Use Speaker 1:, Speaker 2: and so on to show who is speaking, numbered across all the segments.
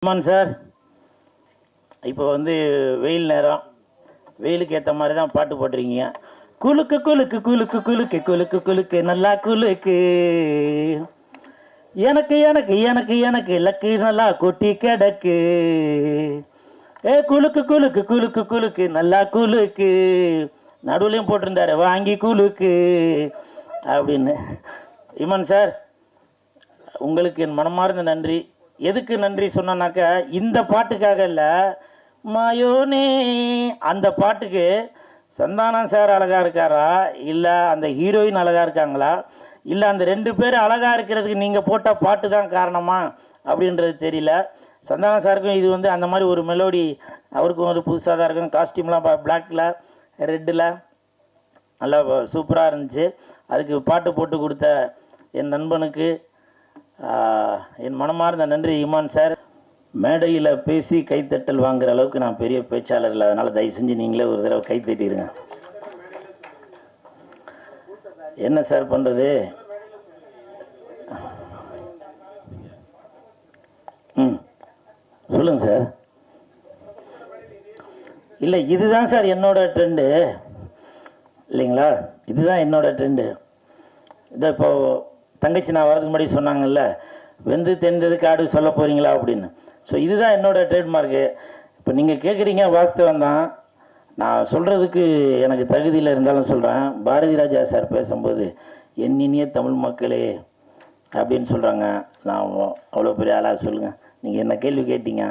Speaker 1: ஆமாம் சார். இப்போ வந்து வெயில் நேரம், வெயிலுக்கு ஏற்ற மாதிரி தான் பாட்டு போட்டிருக்கீங்க. குலுக்கு குலுக்கு குலுக்கு குலுக்கு குலுக்கு குலுக்கு நல்லா குலுக்கு, எனக்கு எனக்கு எனக்கு எனக்கு லக்கு நல்லா கொட்டி கிடக்கு, ஏ குலுக்கு குலுக்கு குலுக்கு குலுக்கு நல்லா குலுக்கு. நடுவுலையும் போட்டிருந்தாரு வாங்கி குலுக்கு அப்படின்னு. இமான் சார், உங்களுக்கு என் மனமார்ந்த நன்றி. எதுக்கு நன்றி சொன்னாக்கா, இந்த பாட்டுக்காக இல்லை, மாயோனே அந்த பாட்டுக்கு சந்தானம் சார் அழகாக இருக்காரா, இல்லை அந்த ஹீரோயின் அழகாக இருக்காங்களா, இல்லை அந்த ரெண்டு பேர் அழகாக இருக்கிறதுக்கு நீங்கள் போட்ட பாட்டு தான் காரணமா அப்படின்றது தெரியல. சந்தானம் சாருக்கும் இது வந்து அந்த மாதிரி ஒரு மெலோடி, அவருக்கும் ஒரு புதுசாக தான் இருக்கும். காஸ்டியூம்லாம் பிளாக்கில் ரெட்டில் நல்லா சூப்பராக இருந்துச்சு. அதுக்கு பாட்டு போட்டு கொடுத்த என் நண்பனுக்கு என் மனமார்ந்த நன்றி இமான் சார். மேடையில் பேசி கைத்தட்டல் வாங்குற அளவுக்கு நான் பெரிய பேச்சாளர் இல்லை, அதனால் தயவு செஞ்சு நீங்களே ஒரு தடவை கைத்தட்டிடுங்க. என்ன சார் பண்ணுறது? சொல்லுங்கள் சார். இல்லை, இதுதான் சார் என்னோட ட்ரெண்டு இல்லைங்களா, இதுதான் என்னோட ட்ரெண்டு. இதை இப்போது தங்கச்சி நான் வரதுக்கு முன்னாடி சொன்னாங்கல்ல, வெந்து தெரிந்தது காடு சொல்ல போகிறீங்களா அப்படின்னு. ஸோ இதுதான் என்னோடய ட்ரேட்மார்க்கு. இப்போ நீங்கள் கேட்குறீங்க, வாஸ்தவம் தான். நான் சொல்கிறதுக்கு எனக்கு தகுதியில் இருந்தாலும் சொல்கிறேன். பாரதி ராஜா சார் பேசும்போது என் இனிய தமிழ் மக்களே அப்படின்னு சொல்கிறாங்க. நான் அவ்வளோ பெரிய ஆளாக சொல்லுங்கள், நீங்கள் என்ன கேள்வி கேட்டீங்க,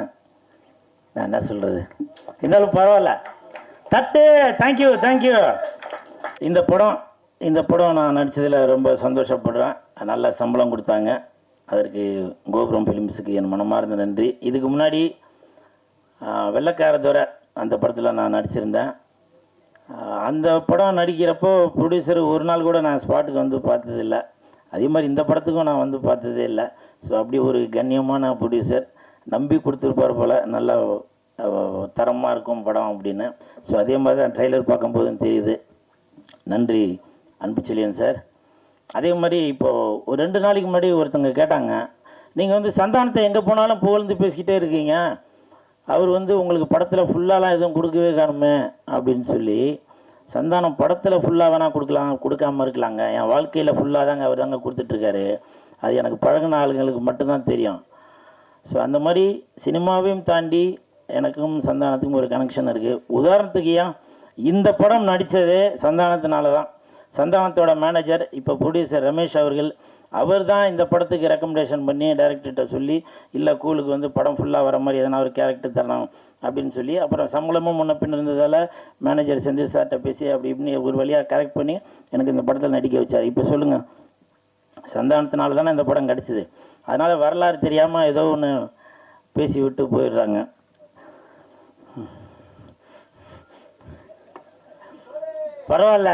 Speaker 1: நான் என்ன சொல்கிறது? இருந்தாலும் பரவாயில்ல, தட்டு. Thank you thank you. இந்த படம் நான் நடித்ததில் ரொம்ப சந்தோஷப்படுறேன். நல்ல சம்பளம் கொடுத்தாங்க, அதற்கு கோபுரம் ஃபிலிம்ஸுக்கு என் மனமார்ந்த நன்றி. இதுக்கு முன்னாடி வெள்ளைக்காரதுரை அந்த படத்தில் நான் நடிச்சிருந்தேன். அந்த படம் நடிக்கிறப்போ ப்ரொடியூசர் ஒரு நாள் கூட நான் ஸ்பாட்டுக்கு வந்து பார்த்ததில்லை. அதே மாதிரி இந்த படத்துக்கும் நான் வந்து பார்த்ததே இல்லை. ஸோ அப்படி ஒரு கண்ணியமான ப்ரொடியூசர், நம்பி கொடுத்துருப்பார் போல், நல்லா தரமாக இருக்கும் படம் அப்படின்னு. ஸோ அதே மாதிரி தான் ட்ரெய்லர் பார்க்கும்போதும் தெரியுது. நன்றி அன்பு செல்லியன் சார். அதே மாதிரி இப்போது ஒரு 2 நாளைக்கு முன்னாடி ஒருத்தங்க கேட்டாங்க, நீங்கள் வந்து சந்தானத்தை எங்கே போனாலும் புகழ்ந்து பேசிக்கிட்டே இருக்கீங்க, அவர் வந்து உங்களுக்கு படத்தில் ஃபுல்லாலாம் எதுவும் கொடுக்கவே காணுமே அப்படின்னு சொல்லி. சந்தானம் படத்தில் ஃபுல்லாக வேணால் கொடுக்காமல் இருக்கலாங்க. என் வாழ்க்கையில் ஃபுல்லாக தாங்க அவர் தாங்க கொடுத்துட்ருக்காரு. அது எனக்கு பழகின ஆளுங்களுக்கு மட்டும்தான் தெரியும். ஸோ அந்த மாதிரி சினிமாவையும் தாண்டி எனக்கும் சந்தானத்துக்கும் ஒரு கனெக்ஷன் இருக்குது. உதாரணத்துக்கு ஏன் இந்த படம் நடித்ததே சந்தானத்தினால தான். சந்தானத்தோட மேனேஜர் இப்போ ப்ரொடியூசர் ரமேஷ் அவர்கள், அவர் தான் இந்த படத்துக்கு ரெக்கமெண்டேஷன் பண்ணி டைரக்டர்கிட்ட சொல்லி, இல்லை கூலுக்கு வந்து படம் ஃபுல்லாக வர மாதிரி எதனா ஒரு கேரக்டர் தரணும் அப்படின்னு சொல்லி, அப்புறம் சம்பளமும் முன்ன பின் இருந்ததால் மேனேஜர் செந்தில் சார்கிட்ட பேசி அப்படி இப்படின்னு ஒரு வழியாக கரெக்ட் பண்ணி எனக்கு இந்த படத்தில் நடிக்க வச்சார். இப்போ சொல்லுங்கள், சந்தானத்தினால தானே இந்த படம் கிடச்சிது. அதனால் வரலாறு தெரியாமல் ஏதோ ஒன்று பேசி விட்டு போயிடுறாங்க. பரவாயில்ல.